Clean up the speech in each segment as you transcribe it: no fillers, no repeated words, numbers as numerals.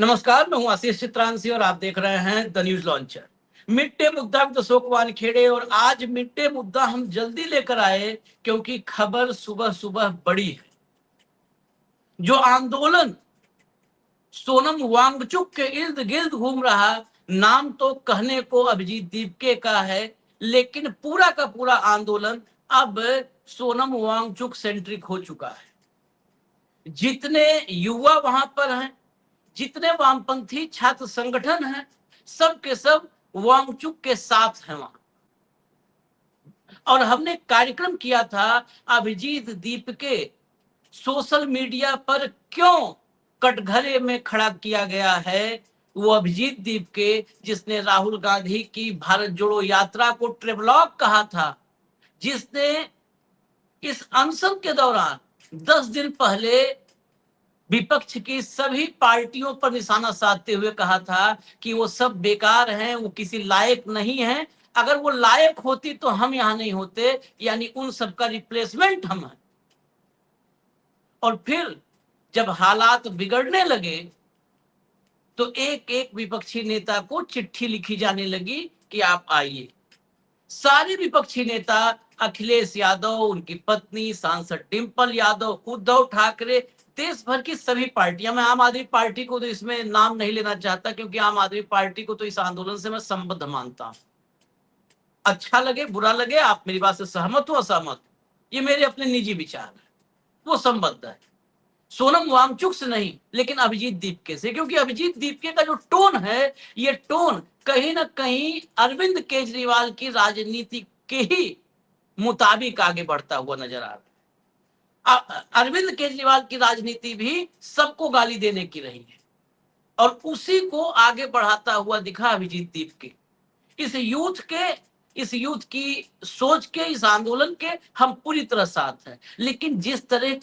नमस्कार, मैं हूं आशीष चित्रांशी और आप देख रहे हैं the news launcher. Mid day मुद्दा में अशोक वानखेड़े। और आज मिड डे मुद्दा हम जल्दी लेकर आए क्योंकि खबर सुबह सुबह बड़ी है। जो आंदोलन सोनम वांगचुक के इर्द गिर्द घूम रहा, नाम तो कहने को अभिजीत दीपके का है, लेकिन पूरा का पूरा आंदोलन अब सोनम वांगचुक सेंट्रिक हो चुका है। जितने युवा वहां पर हैं, जितने वामपंथी छात्र संगठन हैं, सब के सब वांगचुक के साथ हैं वहां। और हमने कार्यक्रम किया था अभिजीत दीपके सोशल मीडिया पर क्यों कटघरे में खड़ा किया गया है। वो अभिजीत दीपके जिसने राहुल गांधी की भारत जोड़ो यात्रा को ट्रेवलॉग कहा था, जिसने इस अनशन के दौरान 10 दिन पहले विपक्ष की सभी पार्टियों पर निशाना साधते हुए कहा था कि वो सब बेकार हैं, वो किसी लायक नहीं है। अगर वो लायक होती तो हम यहां नहीं होते, यानी उन सबका रिप्लेसमेंट हम हैं। और फिर जब हालात बिगड़ने लगे तो एक एक विपक्षी नेता को चिट्ठी लिखी जाने लगी कि आप आइए। सारे विपक्षी नेता, अखिलेश यादव, उनकी पत्नी सांसद डिंपल यादव, उद्धव ठाकरे, देश भर की सभी पार्टियां, मैं आम आदमी पार्टी को तो इसमें नाम नहीं लेना चाहता क्योंकि आम आदमी पार्टी को तो इस आंदोलन से मैं संबद्ध मानता हूं। अच्छा लगे बुरा लगे, आप मेरी बात से सहमत हो असहमत, ये मेरे अपने निजी विचार है, वो संबद्ध है। सोनम वांगचुक से नहीं, लेकिन अभिजीत दीपके से, क्योंकि अभिजीत दीपके का जो टोन है, ये टोन कहीं ना कहीं अरविंद केजरीवाल की राजनीति के ही मुताबिक आगे बढ़ता हुआ नजर आ रहा है। अरविंद केजरीवाल की राजनीति भी सबको गाली देने की रही है और उसी को आगे बढ़ाता हुआ दिखा अभिजीत दीपके। इस यूथ की सोच के, इस आंदोलन के हम पूरी तरह साथ हैं, लेकिन जिस तरह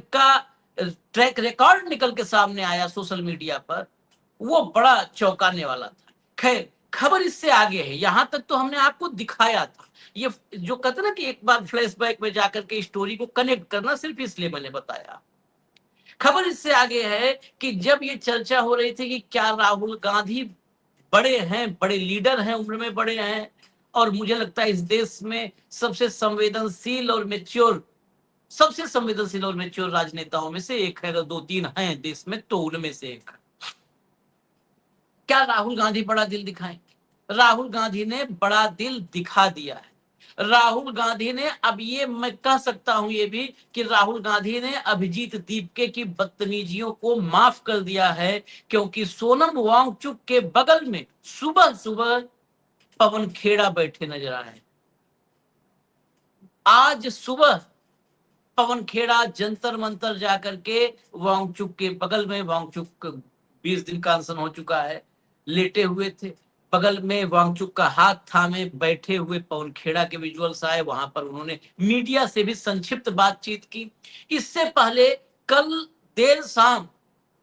का ट्रैक रिकॉर्ड निकल के सामने आया सोशल मीडिया पर, वो बड़ा चौंकाने वाला था। खैर, खबर इससे आगे है। यहां तक तो हमने आपको दिखाया था। ये जो कहते ना कि एक बार फ्लैशबैक में जाकर के स्टोरी को कनेक्ट करना, सिर्फ इसलिए मैंने बताया। खबर इससे आगे है कि जब ये चर्चा हो रही थी कि क्या राहुल गांधी बड़े हैं, बड़े लीडर हैं, उम्र में बड़े हैं, और मुझे लगता है इस देश में सबसे संवेदनशील और मैच्योर राजनेताओं में से एक है। अगर 2-3 हैं देश में तो उनमें से एक। क्या राहुल गांधी बड़ा दिल दिखाएंगे? राहुल गांधी ने बड़ा दिल दिखा दिया है। राहुल गांधी ने, अब ये मैं कह सकता हूं ये भी कि राहुल गांधी ने अभिजीत दीपके की बदतमीजियों को माफ कर दिया है, क्योंकि सोनम वांगचुक के बगल में सुबह सुबह पवन खेड़ा बैठे नजर आए। आज सुबह पवन खेड़ा जंतर मंतर जाकर के वांगचुक के बगल में, वांगचुक 20 दिन का अनशन हो चुका है, लेटे हुए थे, बगल में वांगचुक का हाथ थामे बैठे हुए पवन खेड़ा के विजुअल्स आए। वहां पर उन्होंने मीडिया से भी संक्षिप्त बातचीत की। इससे पहले कल देर शाम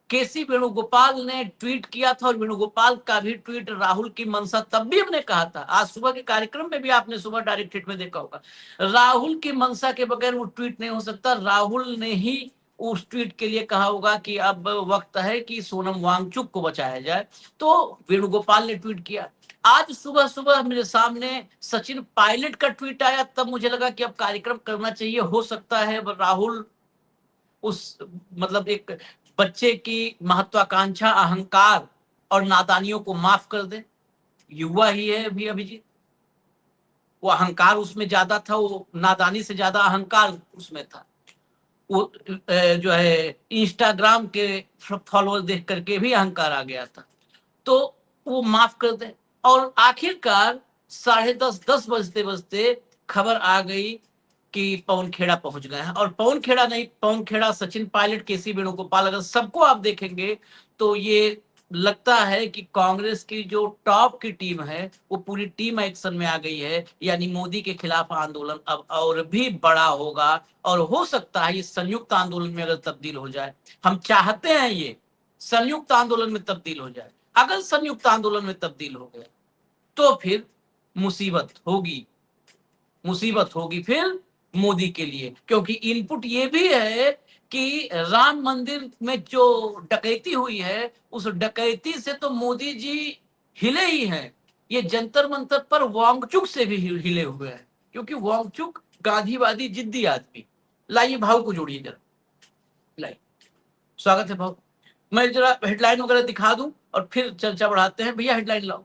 केसी वेणुगोपाल ने ट्वीट किया था, और वेणुगोपाल का भी ट्वीट राहुल की मंशा तब भी हमने कहा था, आज सुबह के कार्यक्रम में भी आपने सुबह डायरेक्ट हिट में देखा होगा, राहुल की मंशा के बगैर वो ट्वीट नहीं हो सकता। राहुल ने ही उस ट्वीट के लिए कहा होगा कि अब वक्त है कि सोनम वांगचुक को बचाया जाए, तो वेणुगोपाल ने ट्वीट किया। आज सुबह सुबह मेरे सामने सचिन पायलट का ट्वीट आया, तब मुझे लगा कि अब कार्यक्रम करना चाहिए। हो सकता है राहुल उस, मतलब एक बच्चे की महत्वाकांक्षा, अहंकार और नादानियों को माफ कर दे। युवा ही है अभी अभिजीत, वो अहंकार उसमें ज्यादा था, वो नादानी से ज्यादा अहंकार उसमें था। वो जो है इंस्टाग्राम के फॉलोअर देख करके भी अहंकार आ गया था, तो वो माफ कर दे। और आखिरकार 10:30 बजते बजते खबर आ गई कि पवन खेड़ा पहुंच गए हैं। और पवन खेड़ा नहीं, पवन खेड़ा, सचिन पायलट, केसी वेणुगोपाल, अगर सबको आप देखेंगे तो ये लगता है कि कांग्रेस की जो टॉप की टीम है वो पूरी टीम एक्शन में आ गई है। यानी मोदी के खिलाफ आंदोलन अब और भी बड़ा होगा, और हो सकता है ये संयुक्त आंदोलन में अगर तब्दील हो जाए। हम चाहते हैं ये संयुक्त आंदोलन में तब्दील हो जाए। अगर संयुक्त आंदोलन में तब्दील हो गया तो फिर मुसीबत होगी, मुसीबत होगी फिर मोदी के लिए, क्योंकि इनपुट ये भी है कि राम मंदिर में जो डकैती हुई है, उस डकैती से तो मोदी जी हिले ही हैं, ये जंतर मंतर पर वांगचुक से भी हिले हुए हैं, क्योंकि वांगचुक गांधीवादी जिद्दी आदमी। लाइए भाव को जोड़िए जरा, लाइए। स्वागत है भाव। मैं जरा हेडलाइन वगैरह दिखा दूं और फिर चर्चा बढ़ाते हैं। भैया हेडलाइन लाओ।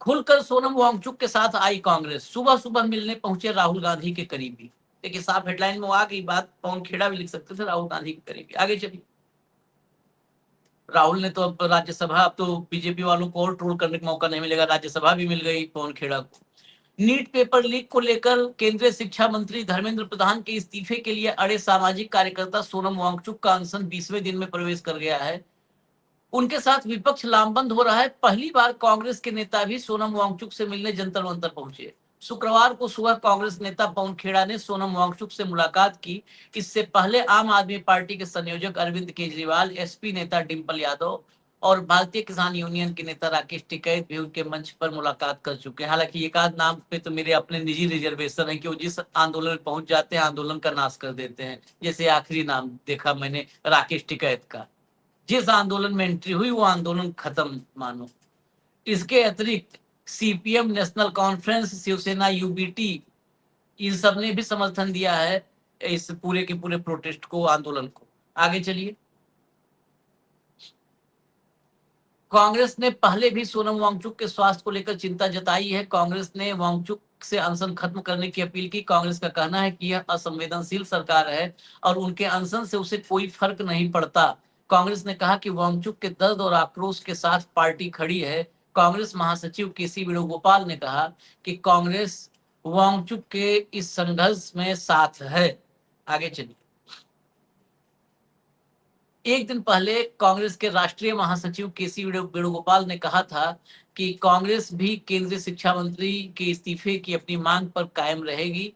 खुलकर सोनम वांगचुक के साथ आई कांग्रेस, सुबह सुबह मिलने पहुंचे राहुल गांधी के करीबी। देखिए साफ हेडलाइन में वो आ गई बात, पवन खेड़ा भी लिख सकते थे राहुल गांधी के करीबी। आगे चलिए। राहुल ने तो अब राज्यसभा, अब तो बीजेपी वालों को और ट्रोल करने का मौका नहीं मिलेगा, राज्यसभा भी मिल गई पवन खेड़ा को। नीट पेपर लीक को लेकर केंद्रीय शिक्षा मंत्री धर्मेंद्र प्रधान के इस्तीफे के लिए अड़े सामाजिक कार्यकर्ता सोनम वांगचुक का अनशन 20वें दिन में प्रवेश कर गया है। उनके साथ विपक्ष लामबंद हो रहा है। पहली बार कांग्रेस के नेता भी सोनम वांगचुक से मिलने जंतर मंतर पहुंचे। शुक्रवार को सुबह कांग्रेस नेता पवन खेड़ा ने सोनम वांगचुक से मुलाकात की। इससे पहले आम आदमी पार्टी के संयोजक अरविंद केजरीवाल, एसपी नेता डिंपल यादव और भारतीय किसान यूनियन के नेता राकेश टिकैत भी उनके मंच पर मुलाकात कर चुके हैं। हालांकि एक आध नाम पे तो मेरे अपने निजी रिजर्वेशन है कि वो जिस आंदोलन में पहुंच जाते हैं आंदोलन का नाश कर देते हैं। जैसे आखिरी नाम देखा मैंने राकेश टिकैत का, जिस आंदोलन में एंट्री हुई वो आंदोलन खत्म मानो। इसके अतिरिक्त सीपीएम, नेशनल कॉन्फ्रेंस, शिवसेना, यूबीटी, इन सब ने भी समर्थन दिया है इस पूरे के पूरे प्रोटेस्ट को, आंदोलन को। आगे चलिए। कांग्रेस ने पहले भी सोनम वांगचुक के स्वास्थ्य को लेकर चिंता जताई है। कांग्रेस ने वांगचुक से अनशन खत्म करने की अपील की। कांग्रेस का कहना है कि यह असंवेदनशील सरकार है और उनके अनशन से उसे कोई फर्क नहीं पड़ता। कांग्रेस ने कहा कि वांगचुक के दर्द और आक्रोश के साथ पार्टी खड़ी है। कांग्रेस महासचिव केसी वेणुगोपाल ने कहा कि कांग्रेस वांगचुक के इस संघर्ष में साथ है। आगे चलिए। एक दिन पहले कांग्रेस के राष्ट्रीय महासचिव केसी वेणुगोपाल ने कहा था कि कांग्रेस भी केंद्रीय शिक्षा मंत्री के इस्तीफे की अपनी मांग पर कायम रहेगी।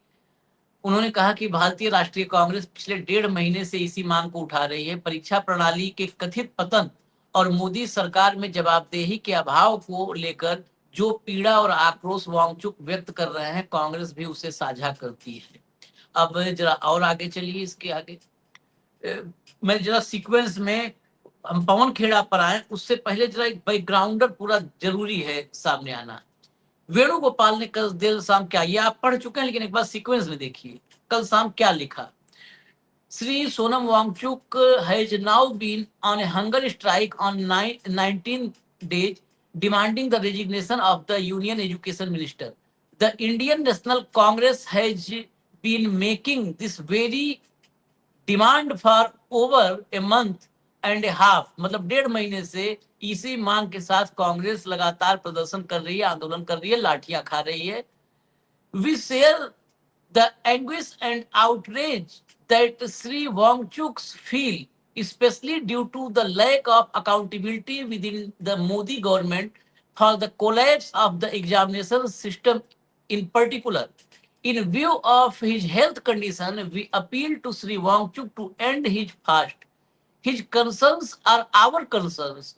उन्होंने कहा कि भारतीय राष्ट्रीय कांग्रेस पिछले 1.5 महीने से इसी मांग को उठा रही है। परीक्षा प्रणाली के कथित पतन और मोदी सरकार में जवाबदेही के अभाव को लेकर जो पीड़ा और आक्रोश वांगचुक व्यक्त कर रहे हैं, कांग्रेस भी उसे साझा करती है। अब जरा और आगे चलिए। इसके आगे मैं जरा सीक्वेंस में हम पवन खेड़ा पर आए, उससे पहले जरा एक बैकग्राउंडर पूरा जरूरी है सामने आना। वेणुगोपाल ने कल देर शाम क्या, ये आप पढ़ चुके हैं लेकिन एक बार सीक्वेंस में देखिए कल शाम क्या लिखा। Shri Sonam Wangchuk has now been on a hunger strike on 19 days demanding the resignation of the union education minister. The Indian National Congress has been making this very demand for over a month and A half, मतलब 1.5 महीने से इसी मांग के साथ कांग्रेस लगातार प्रदर्शन कर रही है, आंदोलन कर रही है, लाठियां खा रही है। We share the anguish and outrage that Shri Wangchuk's feel, especially due to the lack of accountability within the Modi government for the collapse of the examination system in particular. In view of his health condition, we appeal to Sri Wangchuk to end his fast. His concerns are our concerns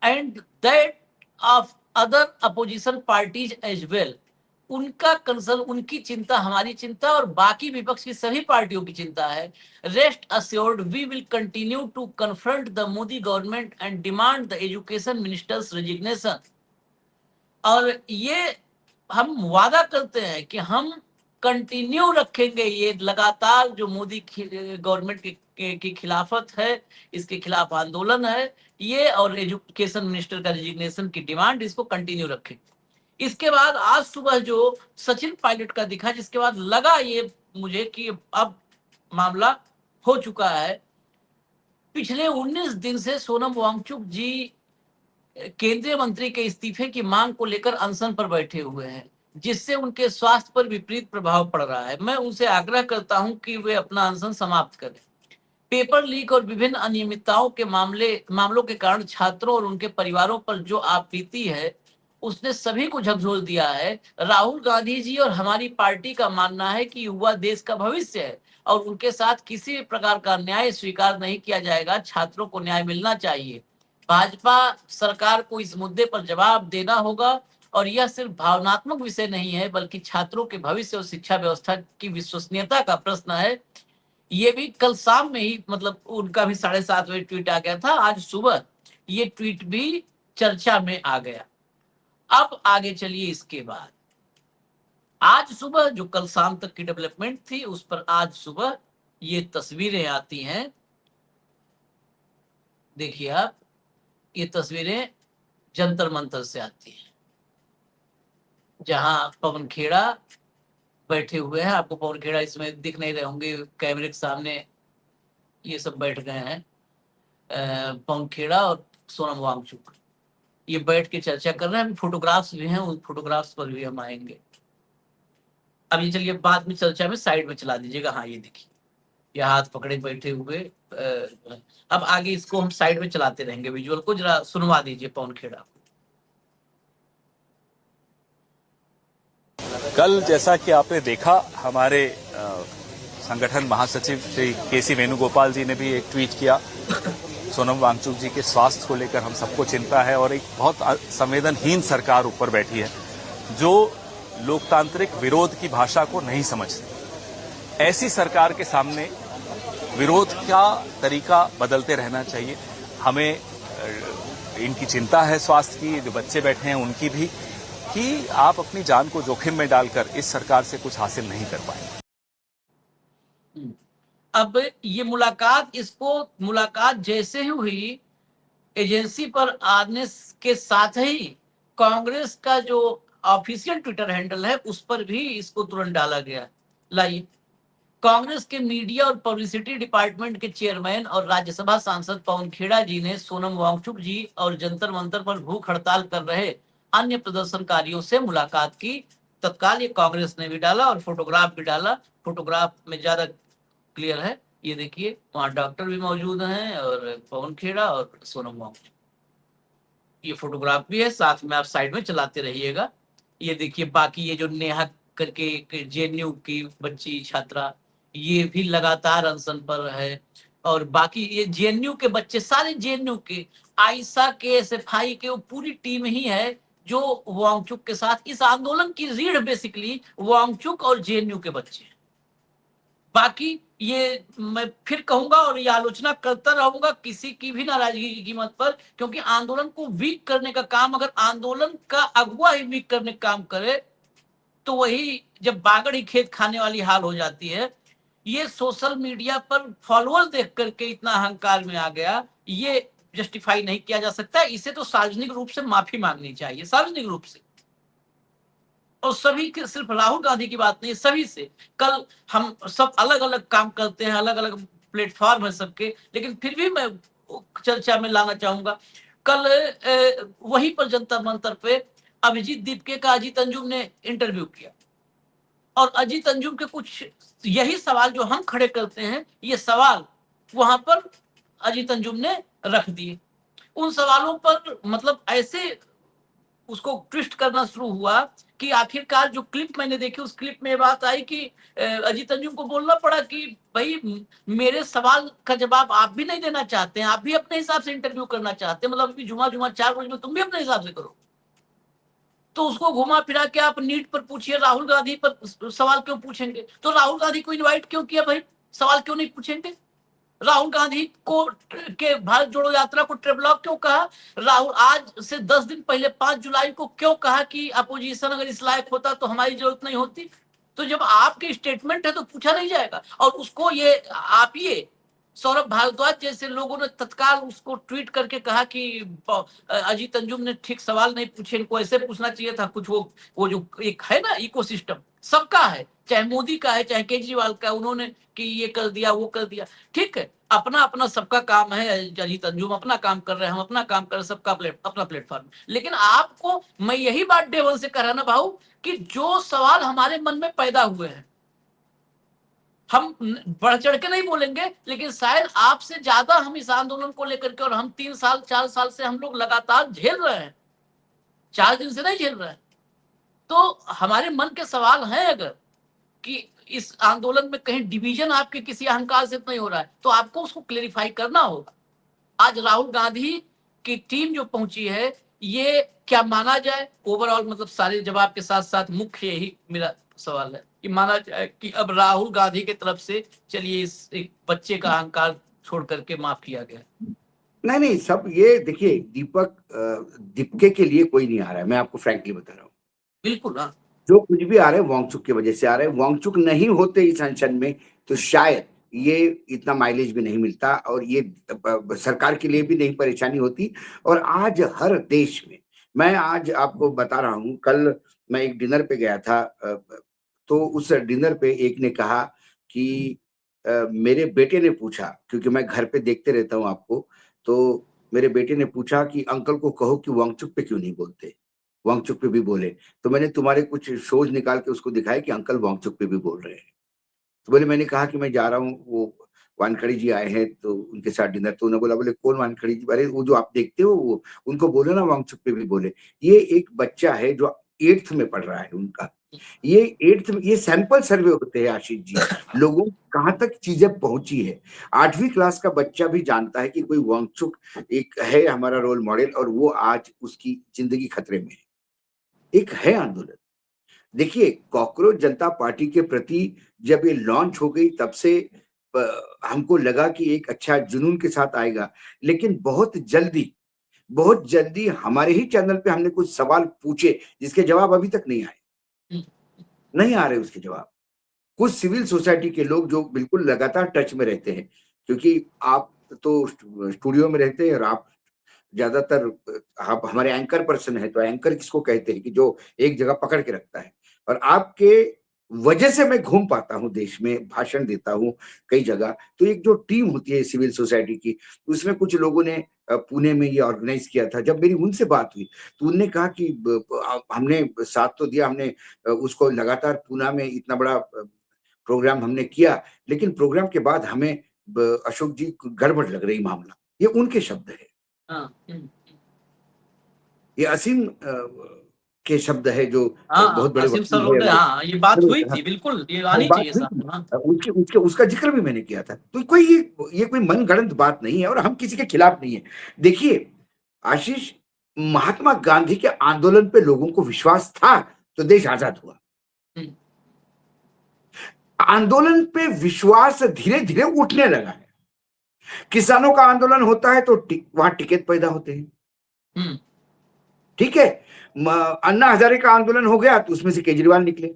and that of other opposition parties as well. उनका concern, उनकी चिंता हमारी चिंता और बाकी विपक्ष की सभी पार्टियों की चिंता है। Rest assured we will continue to confront the Modi government and demand the education minister's resignation. और ये हम वादा करते हैं कि हम कंटिन्यू रखेंगे ये लगातार जो मोदी गवर्नमेंट की खिलाफत है, इसके खिलाफ आंदोलन है ये, और एजुकेशन मिनिस्टर का रेजिग्नेशन की डिमांड, इसको कंटिन्यू रखेंगे। इसके बाद आज सुबह जो सचिन पायलट का दिखा, जिसके बाद लगा ये मुझे कि अब मामला हो चुका है। पिछले 19 दिन से सोनम वांगचुक जी केंद्रीय मंत्री के इस्तीफे की मांग को लेकर अनशन पर बैठे हुए हैं, जिससे उनके स्वास्थ्य पर विपरीत प्रभाव पड़ रहा है। मैं उनसे आग्रह करता हूं कि वे अपना अनशन समाप्त करें। पेपर लीक और विभिन्न अनियमितताओं के मामलों के कारण छात्रों और उनके परिवारों पर जो आप बीती है, उसने सभी को झकझोर दिया है। राहुल गांधी जी और हमारी पार्टी का मानना है कि युवा देश का भविष्य है और उनके साथ किसी भी प्रकार का न्याय स्वीकार नहीं किया जाएगा। छात्रों को न्याय मिलना चाहिए। भाजपा सरकार को इस मुद्दे पर जवाब देना होगा और यह सिर्फ भावनात्मक विषय नहीं है, बल्कि छात्रों के भविष्य और शिक्षा व्यवस्था की विश्वसनीयता का प्रश्न है। ये भी कल शाम में ही, मतलब उनका भी 7:30 बजे ट्वीट आ गया था। आज सुबह ये ट्वीट भी चर्चा में आ गया। अब आगे चलिए, इसके बाद आज सुबह जो कल शाम तक की डेवलपमेंट थी, उस पर आज सुबह ये तस्वीरें आती हैं। देखिए आप, ये तस्वीरें जंतर मंतर से आती हैं, जहां पवन खेड़ा बैठे हुए हैं। आपको पवन खेड़ा इसमें दिख नहीं रहे होंगे कैमरे के सामने, ये सब बैठ गए हैं। पवन खेड़ा और सोनम वांगचुक ये बैठ के चर्चा कर रहे हैं। फोटोग्राफ्स भी हैं, उन फोटोग्राफ्स पर भी हम आएंगे। अब ये चलिए बाद में चर्चा में साइड में चला दीजिएगा। हाँ ये देखिए, ये हाथ पकड़े बैठे हुए। अब आगे इसको हम साइड में चलाते रहेंगे, विजुअल को जरा सुनवा दीजिए पवन खेड़ा। कल जैसा कि आपने देखा, हमारे संगठन महासचिव श्री केसी वेणुगोपाल जी ने भी एक ट्वीट किया। सोनम वांगचुक जी के स्वास्थ्य को लेकर हम सबको चिंता है और एक बहुत संवेदनहीन सरकार ऊपर बैठी है जो लोकतांत्रिक विरोध की भाषा को नहीं समझती। ऐसी सरकार के सामने विरोध का तरीका बदलते रहना चाहिए। हमें इनकी चिंता है स्वास्थ्य की, जो बच्चे बैठे हैं उनकी भी, कि आप अपनी जान को जोखिम में डालकर इस सरकार से कुछ हासिल नहीं कर पाएंगे। अब ये मुलाकात जैसे ही हुई, एजेंसी पर आने के साथ ही कांग्रेस का जो ऑफिशियल ट्विटर हैंडल है उस पर भी इसको तुरंत डाला गया। लाइए, कांग्रेस के मीडिया और पब्लिसिटी डिपार्टमेंट के चेयरमैन और राज्यसभा सांसद पवन खेड़ा जी ने सोनम वांगचुक जी और जंतर मंतर पर भूख हड़ताल कर रहे अन्य प्रदर्शनकारियों से मुलाकात की। तत्काल ये कांग्रेस ने भी डाला और फोटोग्राफ भी डाला। फोटोग्राफ में ज्यादा क्लियर है, ये देखिए, वहां डॉक्टर भी मौजूद हैं और पवन खेड़ा और सोनम वांगचुक। ये फोटोग्राफ भी है, साथ में आप साइड में चलाते रहिएगा। ये देखिए, बाकी ये जो नेहा करके जेएनयू की बच्ची छात्रा, ये भी लगातार अनशन पर है। और बाकी ये जेएनयू के बच्चे, सारे जेएनयू के, आयशा के, एसएफआई के, वो पूरी टीम ही है जो वांगचुक के साथ, इस आंदोलन की रीढ़ बेसिकली वांगचुक और जेएनयू के बच्चे। बाकी ये मैं फिर कहूंगा और ये आलोचना करता रहूंगा किसी की भी नाराजगी की कीमत पर, क्योंकि आंदोलन को वीक करने का काम, अगर आंदोलन का अगुवा ही वीक करने का काम करे तो वही जब बागड़ ही खेत खाने वाली हाल हो जाती है। ये सोशल मीडिया पर फॉलोअर्स देख करके इतना अहंकार में आ गया, ये जस्टिफाई नहीं किया जा सकता। इसे तो सार्वजनिक रूप से माफी मांगनी चाहिए, सार्वजनिक रूप से। और सभी के, सिर्फ राहुल गांधी की बात नहीं, सभी से। कल हम सब अलग अलग काम करते हैं, अलग अलग प्लेटफॉर्म है सबके, लेकिन फिर भी मैं चर्चा में लाना चाहूंगा। कल वहीं पर जंतर मंतर पे अभिजीत दीपके का अजीत अंजुम ने इंटरव्यू किया और अजीत अंजुम के कुछ यही सवाल जो हम खड़े करते हैं, ये सवाल वहां पर अजीत अंजुम ने रख दिए। उन सवालों पर मतलब ऐसे उसको ट्विस्ट करना शुरू हुआ कि आखिरकार जो क्लिप मैंने देखी, उस क्लिप में ये बात आई कि अजीत अंजुम को बोलना पड़ा कि भाई मेरे सवाल का जवाब आप भी नहीं देना चाहते हैं, आप भी अपने हिसाब से इंटरव्यू करना चाहते हैं, मतलब अभी जुमा 4 बजे में तुम भी अपने हिसाब से करो। तो उसको घुमा फिरा के आप नीट पर पूछिए, राहुल गांधी पर सवाल क्यों पूछेंगे? तो राहुल गांधी को इन्वाइट क्यों किया भाई? सवाल क्यों नहीं पूछेंगे? राहुल गांधी को के भारत जोड़ो यात्रा को ट्रेवलॉग क्यों कहा? राहुल आज से 10 दिन पहले 5 जुलाई को क्यों कहा कि अपोजिशन अगर इस लायक होता तो हमारी जरूरत नहीं होती? तो जब आपके स्टेटमेंट है तो पूछा नहीं जाएगा। और उसको ये आप ये सौरभ भारद्वाज जैसे लोगों ने तत्काल उसको ट्वीट करके कहा कि अजीत अंजुम ने ठीक सवाल नहीं पूछे, इनको ऐसे पूछना चाहिए था कुछ। वो जो एक है ना इकोसिस्टम, सबका है, चाहे मोदी का है चाहे केजरीवाल का, उन्होंने कि ये कर दिया वो कर दिया। ठीक है, अपना अपना सबका काम है। अजीत अंजुम अपना काम कर रहे हैं, हम अपना काम कर रहे हैं, सबका अपना प्लेटफॉर्म। लेकिन आपको मैं यही बात डे वन से कह रहा ना भाऊ, कि जो सवाल हमारे मन में पैदा हुए हैं हम बढ़ चढ़ के नहीं बोलेंगे, लेकिन शायद आपसे ज्यादा हम इस आंदोलन को लेकर के, और हम 3 साल 4 साल से हम लोग लगातार झेल रहे हैं, 4 दिन से नहीं झेल रहे हैं। तो हमारे मन के सवाल हैं अगर कि इस आंदोलन में कहीं डिवीजन आपके किसी अहंकार से नहीं हो रहा है, तो आपको उसको क्लेरिफाई करना होगा। आज राहुल गांधी की टीम जो पहुंची है, ये क्या माना जाए ओवरऑल? मतलब सारे जवाब के साथ साथ मुख्य यही मेरा सवाल है। कि माना जाए कि अब राहुल गांधी की तरफ से चलिए इस एक बच्चे का अहंकार छोड़ करके माफ किया गया? नहीं नहीं, सब ये देखिए, दीपके के लिए कोई नहीं आ रहा है, मैं आपको फ्रैंकली बता रहा हूँ। बिल्कुल। हाँ। जो कुछ भी आ रहे हैं वांगचुक की वजह से आ रहे हैं। वांगचुक नहीं होते इस अनशन में तो शायद ये इतना माइलेज भी नहीं मिलता और ये सरकार के लिए भी नहीं परेशानी होती। और आज हर देश में, मैं आज आपको बता रहा हूँ, कल मैं एक डिनर पे गया था, तो उस डिनर पे एक ने कहा कि मेरे बेटे ने पूछा, क्योंकि मैं घर पे देखते रहता हूँ आपको, तो मेरे बेटे ने पूछा कि अंकल को कहो कि वांगचुक पे क्यों नहीं बोलते, वांगचुक पे भी बोले। तो मैंने तुम्हारे कुछ शोज निकाल के उसको दिखाया कि अंकल वांगचुक पे भी बोल रहे हैं। तो बोले, मैंने कहा कि मैं जा रहा हूँ, वो वानखड़ी जी आए हैं तो उनके साथ डिनर। तो उन्होंने बोला, बोले कौन वानखड़ी जी? अरे वो जो आप देखते हो वो, उनको बोले ना वांगचुक पे भी बोले। ये एक बच्चा है जो 8th में पढ़ रहा है उनका, ये 8th में, ये सैंपल सर्वे होते हैं आशीष जी, लोगों कहाँ तक चीजें पहुंची है। 8वीं क्लास का बच्चा भी जानता है कि कोई वांगचुक एक है हमारा रोल मॉडल, और वो आज उसकी जिंदगी खतरे में है। एक है आंदोलन। देखिए, कॉकरोच जनता पार्टी के प्रति जब ये लॉन्च हो गई तब से हमको लगा कि एक अच्छा जुनून के साथ आएगा, लेकिन बहुत जल्दी हमारे ही चैनल पे हमने कुछ सवाल पूछे जिसके जवाब अभी तक नहीं आए, नहीं आ रहे उसके जवाब। कुछ सिविल सोसाइटी के लोग जो बिल्कुल लगातार टच में रहते हैं, क्योंकि आप तो स्टूडियो में रहते हैं और आप ज्यादातर, आप हमारे एंकर पर्सन है, तो एंकर किसको कहते हैं कि जो एक जगह पकड़ के रखता है। और आपके वजह से मैं घूम पाता हूँ देश में, भाषण देता हूँ कई जगह। तो एक जो टीम होती है सिविल सोसाइटी की, उसमें कुछ लोगों ने पुणे में ये ऑर्गेनाइज किया था। जब मेरी उनसे बात हुई तो उनने कहा कि हमने साथ तो दिया, हमने उसको लगातार पूना में इतना बड़ा प्रोग्राम हमने किया, लेकिन प्रोग्राम के बाद हमें अशोक जी गड़बड़ लग रही मामला। ये उनके शब्द है। हाँ। ये असीम के शब्द है जो बहुत बड़े असीम वकील सरोदे, है। हाँ ये बात हुई थी, बिल्कुल ये आनी बात चाहिए हुई थी, सामने। हाँ। उसके उसके उसका जिक्र भी मैंने किया था। तो कोई ये कोई मनगढ़ंत बात नहीं है और हम किसी के खिलाफ नहीं है। देखिए आशीष, महात्मा गांधी के आंदोलन पे लोगों को विश्वास था तो देश आजाद हुआ। आंदोलन पे विश्वास धीरे धीरे उठने लगा है। किसानों का आंदोलन होता है तो वहां टिकट पैदा होते हैं, ठीक है। अन्ना हजारे का आंदोलन हो गया तो उसमें से केजरीवाल निकले।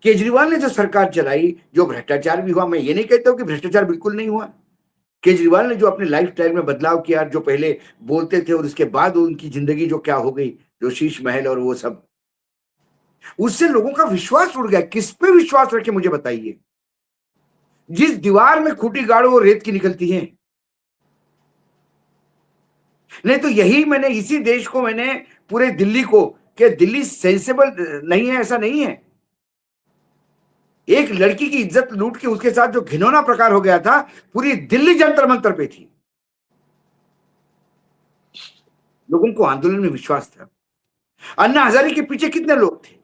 केजरीवाल ने जो सरकार चलाई, जो भ्रष्टाचार भी हुआ, मैं ये नहीं कहता हूं कि भ्रष्टाचार बिल्कुल नहीं हुआ। केजरीवाल ने जो अपने लाइफस्टाइल में बदलाव किया, जो पहले बोलते थे और उसके बाद उनकी जिंदगी जो क्या हो गई, जो शीश महल और वो सब, उससे लोगों का विश्वास उड़ गया। किस पे विश्वास रखे मुझे बताइए? जिस दीवार में खूंटी गाड़ो वो रेत की निकलती है। नहीं तो यही मैंने, इसी देश को मैंने, पूरे दिल्ली को, कि दिल्ली सेंसेबल नहीं है ऐसा नहीं है। एक लड़की की इज्जत लूट के उसके साथ जो घिनौना प्रकार हो गया था, पूरी दिल्ली जंतर मंतर पे थी। लोगों को आंदोलन में विश्वास था। अन्ना हजारे के पीछे कितने लोग थे?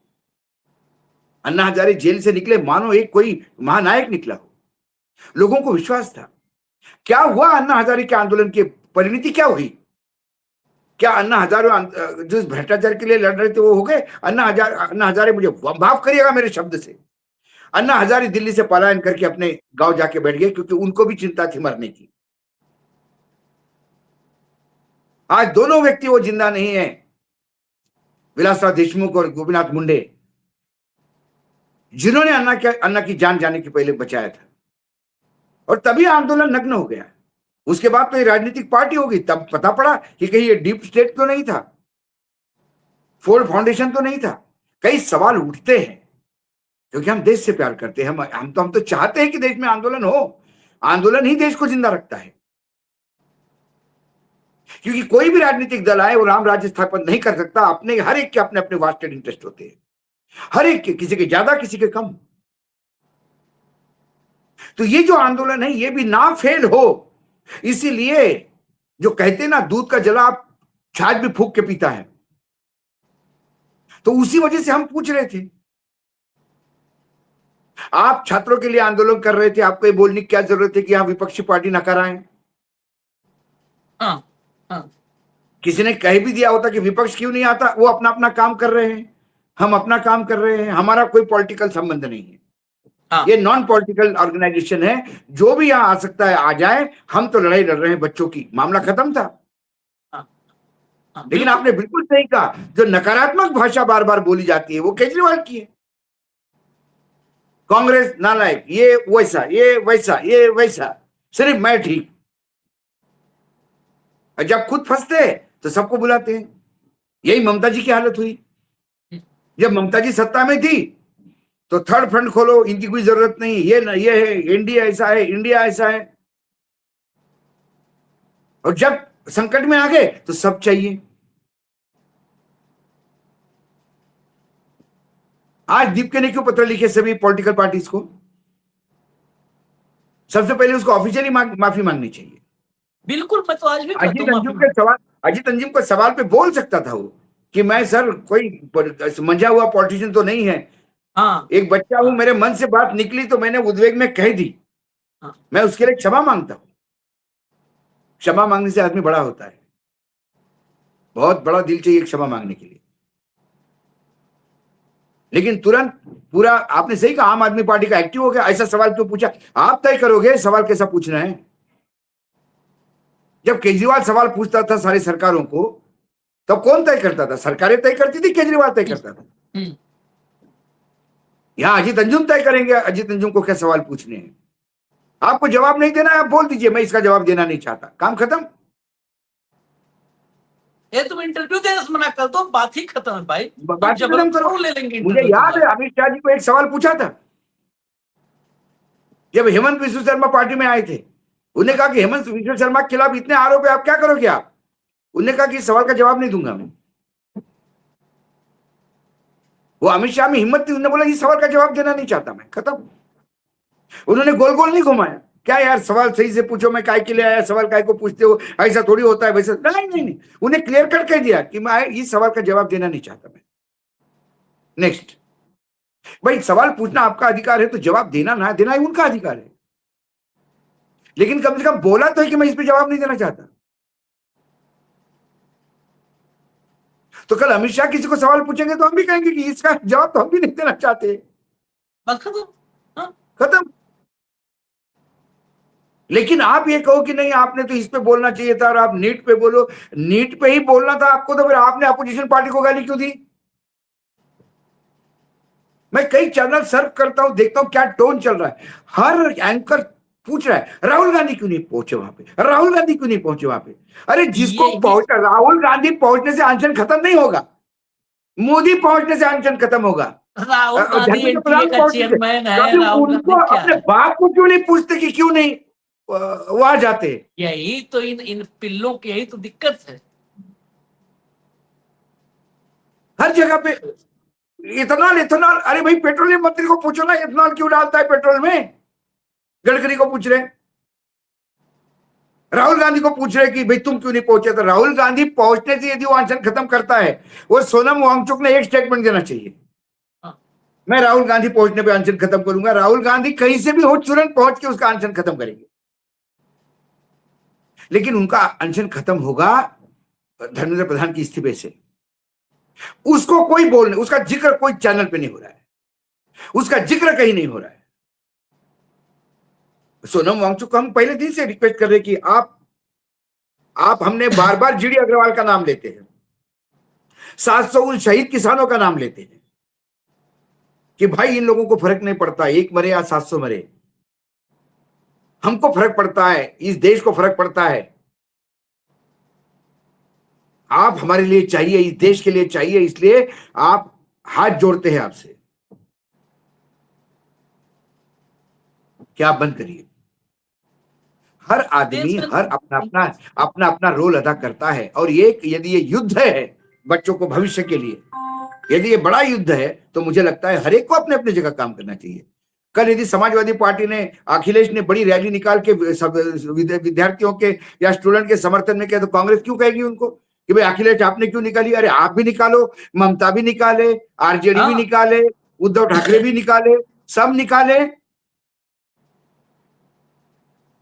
अन्ना हजारे जेल से निकले मानो एक कोई महानायक निकला हो। लोगों को विश्वास था। क्या हुआ अन्ना हजारे के आंदोलन की परिणति क्या हुई? क्या अन्ना हजारे जो भ्रष्टाचार के लिए लड़ रहे थे वो हो गए? अन्ना हजारे, मुझे माफ करिएगा मेरे शब्द से, अन्ना हजारे दिल्ली से पलायन करके अपने गांव जाके बैठ गए, क्योंकि उनको भी चिंता थी मरने की। आज दोनों व्यक्ति वो जिंदा नहीं है, विलासराव देशमुख और गोपीनाथ मुंडे, जिन्होंने अन्ना की जान जाने के पहले बचाया था। और तभी आंदोलन नग्न हो गया। उसके बाद तो ये राजनीतिक पार्टी हो गई। तब पता पड़ा कि कहीं ये डीप स्टेट तो नहीं था, फोर्ड फाउंडेशन तो नहीं था। कई सवाल उठते हैं क्योंकि हम देश से प्यार करते हैं। हम तो चाहते हैं कि देश में आंदोलन हो। आंदोलन ही देश को जिंदा रखता है। क्योंकि कोई भी राजनीतिक दल आए वो राम राज्य स्थापन नहीं कर सकता। अपने हर एक के अपने अपने वास्टेड इंटरेस्ट होते हैं, हर एक के, किसी के ज्यादा किसी के कम। तो ये जो आंदोलन है ये भी ना फेल हो, इसीलिए जो कहते हैं ना, दूध का जला आप छाछ भी फूंक के पीता है, तो उसी वजह से हम पूछ रहे थे। आप छात्रों के लिए आंदोलन कर रहे थे, आपको ये बोलने की क्या जरूरत है कि यहां विपक्षी पार्टी नकार आए? किसी ने कह भी दिया होता कि विपक्ष क्यों नहीं आता, वो अपना अपना काम कर रहे हैं। हम अपना काम कर रहे हैं, हमारा कोई पॉलिटिकल संबंध नहीं है। हाँ ये नॉन पॉलिटिकल ऑर्गेनाइजेशन है, जो भी यहाँ आ सकता है आ जाए, हम तो लड़ाई लड़ रहे हैं बच्चों की, मामला खत्म था। हाँ हाँ, लेकिन बिल्कुल। आपने बिल्कुल सही कहा, जो नकारात्मक भाषा बार बार बोली जाती है वो केजरीवाल की है। कांग्रेस नालायक, ये वैसा, ये वैसा, ये वैसा, सिर्फ मैं ठीक। और जब खुद फंसते हैं तो सबको बुलाते हैं। यही ममता जी की हालत हुई। जब ममता जी सत्ता में थी तो थर्ड फ्रंट खोलो, इनकी कोई जरूरत नहीं, ये है, इंडिया ऐसा है, इंडिया ऐसा है। और जब संकट में आ गए तो सब चाहिए। आज दीपके ने क्यों पत्र लिखे सभी पॉलिटिकल पार्टीज को? सबसे पहले उसको ऑफिशियली माफी मांगनी चाहिए। बिल्कुल, मैं तो आज भी कहता अजीत हूँ अंजुम के सवाल, अजीत अंजुम को सवाल पे बोल सकता था वो कि मैं सर कोई मंझा हुआ पॉलिटिशियन तो नहीं है, हाँ एक बच्चा हूं, मेरे मन से बात निकली तो मैंने उद्वेग में कह दी, हाँ, मैं उसके लिए क्षमा मांगता हूं। क्षमा मांगने से आदमी बड़ा होता है, बहुत बड़ा दिल चाहिए क्षमा मांगने के लिए। लेकिन तुरंत पूरा, आपने सही कहा, आम आदमी पार्टी का एक्टिव हो गया। ऐसा सवाल क्यों पूछा? आप तय करोगे सवाल कैसा पूछना है। जब केजरीवाल सवाल पूछता था सारी सरकारों को, तब कौन तय करता था? सरकारें तय करती थी, केजरीवाल तय करता था। हम्म, यहां अजीत अंजुम तय करेंगे अजीत अंजुम को क्या सवाल पूछने हैं। आपको जवाब नहीं देना है, आप बोल दीजिए मैं इसका जवाब देना नहीं चाहता, काम खत्म। ये तुम इंटरव्यू देने से मना कर दो, बात ही खत्म है भाई। तुम बात खत्म जबरदस्त करो। क्यों ले लेंगे मुझे इंटरव्यू याद है तुम्हारा? अमित शाह जी को एक सवाल पूछा था जब हेमंत विश्व शर्मा पार्टी में आए थे। उन्हें कहा कि हेमंत विश्व शर्मा के खिलाफ इतने आरोप है, आप क्या करोगे आप? उन्होंने कहा कि इस सवाल का जवाब नहीं दूंगा मैं। वो अमित शाह में हिम्मत थी, उन्होंने बोला इस सवाल का जवाब देना नहीं चाहता मैं, खत्म। उन्होंने गोल गोल नहीं घुमाया, क्या यार सवाल सही से पूछो, मैं काय के लिए आया, सवाल काय को पूछते हो, ऐसा थोड़ी होता है वैसा नहीं नहीं नहीं। उन्हें क्लियर कट कह दिया कि मैं इस सवाल का जवाब देना नहीं चाहता मैं। नेक्स्ट। भाई सवाल पूछना आपका अधिकार है, तो जवाब देना ना देना ही उनका अधिकार है। लेकिन कम से कम बोला तो है कि मैं इस पे जवाब नहीं देना चाहता। तो कल अमित शाह किसी को सवाल पूछेंगे तो हम भी कहेंगे कि इसका जवाब तो हम भी नहीं देना चाहते। बस खत्म। हाँ खत्म। लेकिन आप ये कहो कि नहीं आपने तो इस पे बोलना चाहिए था और आप नीट पे बोलो, नीट पे ही बोलना था आपको, तो फिर आपने अपोजिशन पार्टी को गाली क्यों दी? मैं कई चैनल सर्व करता हूं, देखता हूं क्या टोन चल रहा है। हर एंकर पूछ रहा है राहुल गांधी क्यों नहीं पहुंचे वहां पे, राहुल गांधी क्यों नहीं पहुंचे वहां पे। अरे जिसको पहुंचा, राहुल गांधी पहुंचने से अनशन खत्म नहीं होगा, मोदी पहुंचने से अनशन खत्म होगा, राहुल गांधी धर्मेंद्र एनटीए प्रधान का पहुंचने से। चेयरमैन है, कभी राहुल उनको गांधी क्या अपने है? बाप को क्यों नहीं पूछते कि क्यों नहीं वो आ जाते? यही तो इन इन पिल्लों की यही तो दिक्कत है। हर जगह पे इथेनॉल इथेनॉल, अरे भाई पेट्रोलियम मंत्री को पूछो ना इथेनॉल क्यों डालता है पेट्रोल में। गडकरी को पूछ रहे, राहुल गांधी को पूछ रहे कि भाई तुम क्यों नहीं पहुंचे। तो राहुल गांधी पहुंचने से यदि वो अनशन खत्म करता है, वो सोनम वांगचुक ने एक स्टेटमेंट देना चाहिए, हाँ, मैं राहुल गांधी पहुंचने पे अनशन खत्म करूंगा। राहुल गांधी कहीं से भी हो तुरंत पहुंच के उसका अनशन खत्म करेंगे। लेकिन उनका अनशन खत्म होगा धर्मेंद्र प्रधान की इस्तीफे से। उसको कोई बोल नहीं, उसका जिक्र कोई चैनल पे नहीं हो रहा है, उसका जिक्र कहीं नहीं हो रहा है। सोनम वांगचुक को हम पहले दिन से रिक्वेस्ट कर रहे कि आप हमने बार बार जीडी अग्रवाल का नाम लेते हैं, 700 उन शहीद किसानों का नाम लेते हैं कि भाई इन लोगों को फर्क नहीं पड़ता एक मरे या 700 मरे, हमको फर्क पड़ता है, इस देश को फर्क पड़ता है। आप हमारे लिए चाहिए, इस देश के लिए चाहिए, इसलिए आप हाथ जोड़ते हैं आपसे, क्या आप बंद करिए। हर आदमी हर अपना अपना रोल अदा करता है। और ये यदि ये युद्ध है बच्चों को भविष्य के लिए, यदि ये बड़ा युद्ध है, तो मुझे लगता है हर एक को अपने अपने जगह काम करना चाहिए। कल यदि समाजवादी पार्टी ने, अखिलेश ने बड़ी रैली निकाल के सब विद्यार्थियों के या स्टूडेंट के समर्थन में किया, तो कांग्रेस क्यों कहेगी उनको कि भाई अखिलेश आपने क्यों निकाली? अरे आप भी निकालो, ममता भी निकाले, आरजेडी भी हाँ, निकाले, उद्धव ठाकरे भी निकाले, सब निकाले,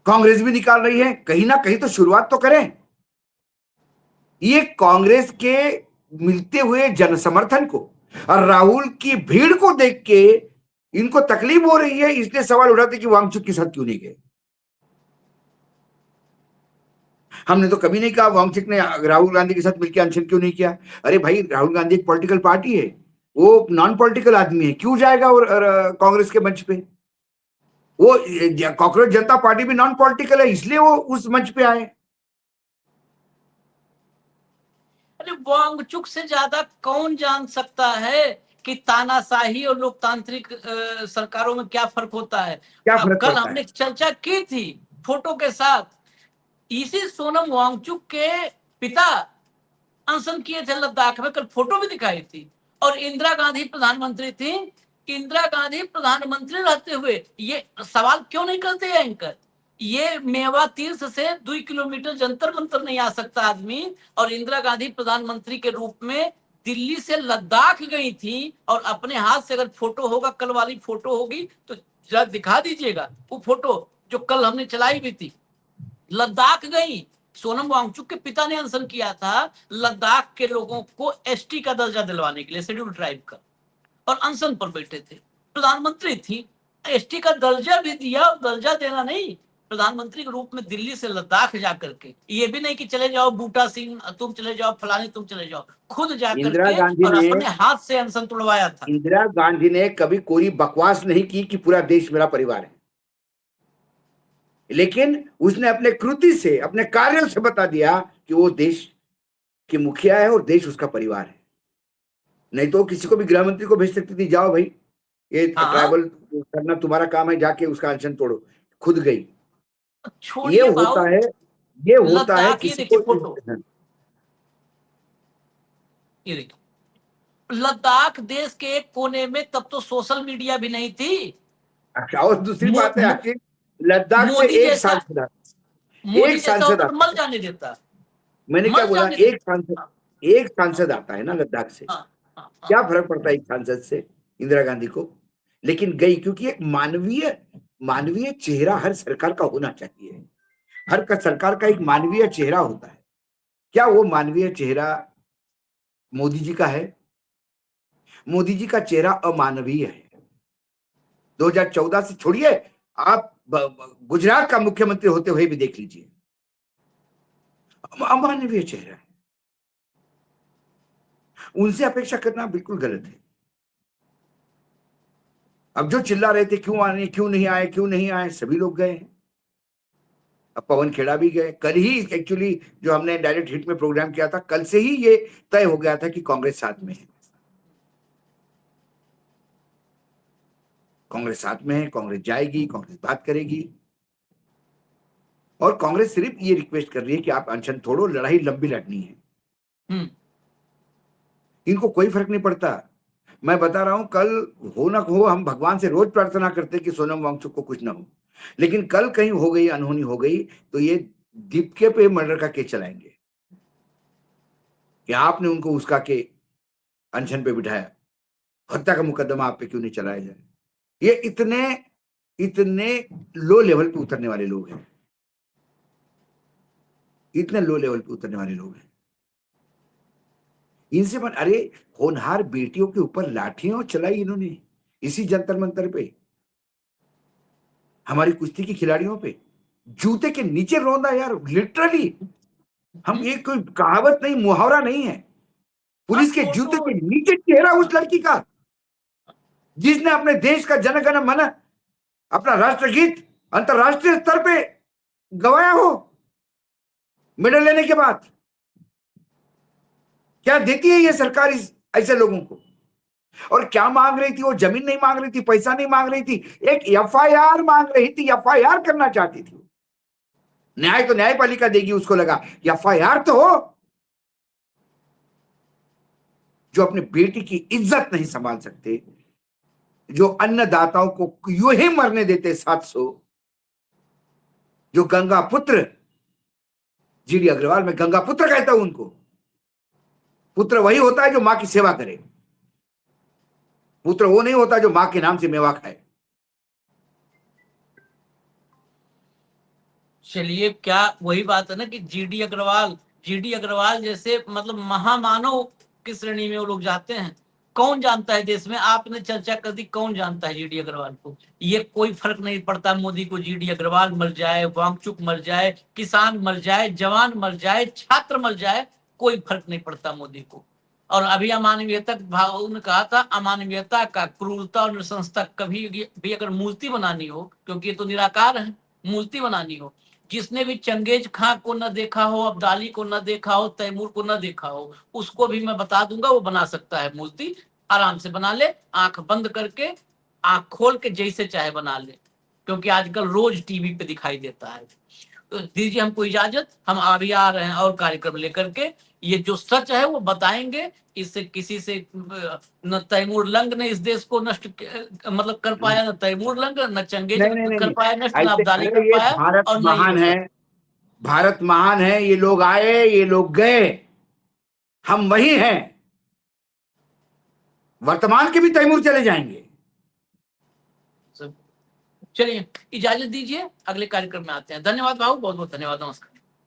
कांग्रेस भी निकाल रही है। कहीं ना कहीं तो शुरुआत तो करें। ये कांग्रेस के मिलते हुए जन समर्थन को और राहुल की भीड़ को देख के इनको तकलीफ हो रही है, इसलिए सवाल उठाते कि वांगचुक के साथ क्यों नहीं गए। हमने तो कभी नहीं कहा वांगचुक ने राहुल गांधी के साथ मिलकर अनशन क्यों नहीं किया। अरे भाई, राहुल गांधी एक पॉलिटिकल पार्टी है, वो नॉन पॉलिटिकल आदमी है, क्यों जाएगा और कांग्रेस के मंच पे। वो कॉकरोच जनता पार्टी भी नॉन पॉलिटिकल है, इसलिए वो उस मंच पे आए। अरे वांगचुक से ज्यादा कौन जान सकता है कि तानाशाही और लोकतांत्रिक सरकारों में क्या फर्क होता है। क्या अब फर्क कल पड़ता है। हमने चर्चा की थी फोटो के साथ, इसी सोनम वांगचुक के पिता अनशन किए थे लद्दाख में, कल फोटो भी दिखाई थी। और इंदिरा गांधी प्रधानमंत्री थी। इंदिरा गांधी प्रधानमंत्री रहते हुए ये सवाल क्यों नहीं करते एंकर। ये मेवा तीर्थ से 2 किलोमीटर जंतर मंतर नहीं आ सकता आदमी, और इंदिरा गांधी प्रधानमंत्री के रूप में दिल्ली से लद्दाख गई थी। और अपने हाथ से अगर फोटो होगा, कल वाली फोटो होगी तो जरा दिखा दीजिएगा वो फोटो जो कल हमने चलाई भी थी। लद्दाख गई, सोनम वांगचुक के पिता ने अनशन किया था लद्दाख के लोगों को एसटी का दर्जा दिलवाने के लिए, शेड्यूल ट्राइब का, और अनशन पर बैठे थे। प्रधानमंत्री थी, एसटी का दर्जा भी दिया, और दर्जा देना नहीं, प्रधानमंत्री के रूप में दिल्ली से लद्दाख जाकर के, ये भी नहीं कि चले जाओ बूटा सिंह तुम चले जाओ, फलानी तुम चले जाओ, खुद जाकर इंदिरा के गांधी और ने अपने हाथ से अनशन तुड़वाया था। इंदिरा गांधी ने कभी कोई बकवास नहीं की कि पूरा देश मेरा परिवार है, लेकिन उसने अपने कृति से, अपने कार्यों से बता दिया कि वो देश की मुखिया है और देश उसका परिवार है। नहीं तो किसी को भी गृह मंत्री को भेज सकती थी, जाओ भाई ये हाँ, ट्राइबल करना तुम्हारा काम है, जाके उसका अनशन तोड़ो। खुद गई। ये छोड़िए होता भाऊ, है, ये होता है लद्दाख, ये किसी देखिए को। फोटो, ये देखिए लद्दाख देश के एक कोने में, तब तो सोशल मीडिया भी नहीं थी। अच्छा, और दूसरी मो, बात है मो, आखिर, लद्दाख से मोदी एक जैसा सांसद मोदी एक जैसा सांसद होता तो आता मर है। जाने देता, मैंने क्या मर बोला, जाने देता। हाँ, एक हाँ, सांसद आता है ना लद्दाख से, हाँ, हाँ, क्या हाँ। फर्क पड़ता है एक सांसद से इंदिरा गांधी को। लेकिन गई, क्योंकि एक मानवीय मानवीय चेहरा हर सरकार का होना चाहिए। सरकार का एक मानवीय चेहरा होता है। क्या वो मानवीय चेहरा मोदी जी का है? मोदी जी का चेहरा अमानवीय है। 2014 से छोड़िए, आप गुजरात का मुख्यमंत्री होते हुए भी देख लीजिए, अमानवीय चेहरा है। उनसे अपेक्षा करना बिल्कुल गलत है। अब जो चिल्ला रहे थे क्यों आने, क्यों नहीं आए, क्यों नहीं आए, सभी लोग गए हैं। अब पवन खेड़ा भी गए। कल ही एक्चुअली जो हमने डायरेक्ट हिट में प्रोग्राम किया था, कल से ही ये तय हो गया था कि कांग्रेस साथ में है। कांग्रेस साथ में है, कांग्रेस जाएगी, कांग्रेस बात करेगी। और कांग्रेस सिर्फ ये रिक्वेस्ट कर रही है कि आप अनशन तोड़ो, लड़ाई लंबी लड़नी है। इनको कोई फर्क नहीं पड़ता। मैं बता रहा हूं, कल हो ना हो, हम भगवान से रोज प्रार्थना करते कि सोनम वांगचुक को कुछ ना हो, लेकिन कल कहीं हो गई, अनहोनी हो गई, तो ये दीपके पे मर्डर का केस चलाएंगे कि आपने उनको उसका के अनशन पे बिठाया, हत्या का मुकदमा आप पे क्यों नहीं चलाया जाए। ये इतने इतने लो लेवल पे उतरने वाले लोग हैं, इतने लो लेवल पे उतरने वाले लोग हैं। इनसे अरे, होनहार बेटियों के ऊपर लाठियां चलाई इन्होंने इसी जंतर मंतर पे, हमारी कुश्ती की खिलाड़ियों पे जूते के नीचे रौंदा यार, लिटरली। हम ये कोई कहावत नहीं, मुहावरा नहीं है। पुलिस के जूते के नीचे चेहरा उस लड़की का, जिसने अपने देश का जन गण मन, अपना राष्ट्रगीत अंतरराष्ट्रीय स्तर पे गवाया हो मेडल लेने के बाद। क्या देती है ये सरकार इस ऐसे लोगों को? और क्या मांग रही थी वो? जमीन नहीं मांग रही थी, पैसा नहीं मांग रही थी, एक एफआईआर मांग रही थी, एफआईआर करना चाहती थी। न्याय तो न्यायपालिका देगी, उसको लगा एफआईआर तो हो। जो अपने बेटी की इज्जत नहीं संभाल सकते, जो अन्नदाताओं को यूं ही मरने देते 700, जो गंगा पुत्र, जीडी अग्रवाल, मैं गंगा पुत्र कहता हूं उनको। पुत्र वही होता है जो मां की सेवा करे, पुत्र वो नहीं होता जो मां के नाम से मेवा खाए। चलिए, क्या वही बात है ना कि जीडी अग्रवाल जैसे मतलब महामानव की श्रेणी में वो लोग जाते हैं। कौन जानता है देश में, आपने चर्चा कर दी, कौन जानता है जीडी अग्रवाल को? ये कोई फर्क नहीं पड़ता मोदी को, जीडी अग्रवाल मर जाए, वांगचुक मर जाए, किसान मर जाए, जवान मर जाए, छात्र मर जाए, कोई फर्क नहीं पड़ता मोदी को। और अभी अमानवीयता ने कहा था, अमानवीयता का, क्रूरता और नृशंसता कभी भी अगर मूर्ति बनानी हो, क्योंकि ये तो निराकार है, मूर्ति बनानी हो, जिसने भी चंगेज खां को न देखा हो, अब्दाली को न देखा हो, तैमूर को न देखा हो, उसको भी मैं बता दूंगा, वो बना सकता है मूर्ति, आराम से बना ले, आंख बंद करके, आंख खोल के, जैसे चाहे बना ले, क्योंकि आजकल रोज टीवी पे दिखाई देता है। तो दीजिए हमको इजाजत, हम अभी आ रहे हैं और कार्यक्रम लेकर के, ये जो सच है वो बताएंगे। इससे किसी से न तैमूर लंग ने इस देश को नष्ट मतलब कर पाया, न तैमूर लंग, न चंगेज नहीं नहीं नहीं कर नहीं, पाया नष्ट, न ऐसे अब्दाली कर अरे ये पाया, भारत और न ये महान हो है, सकता। भारत महान है, ये लोग आए, ये लोग गए, हम वही हैं, वर्तमान के भी तैमूर चले जाएंगे। चलिए इजाजत दीजिए, अगले कार्यक्रम में आते हैं। धन्यवाद बाबू, बहुत बहुत धन्यवाद, नमस्कार।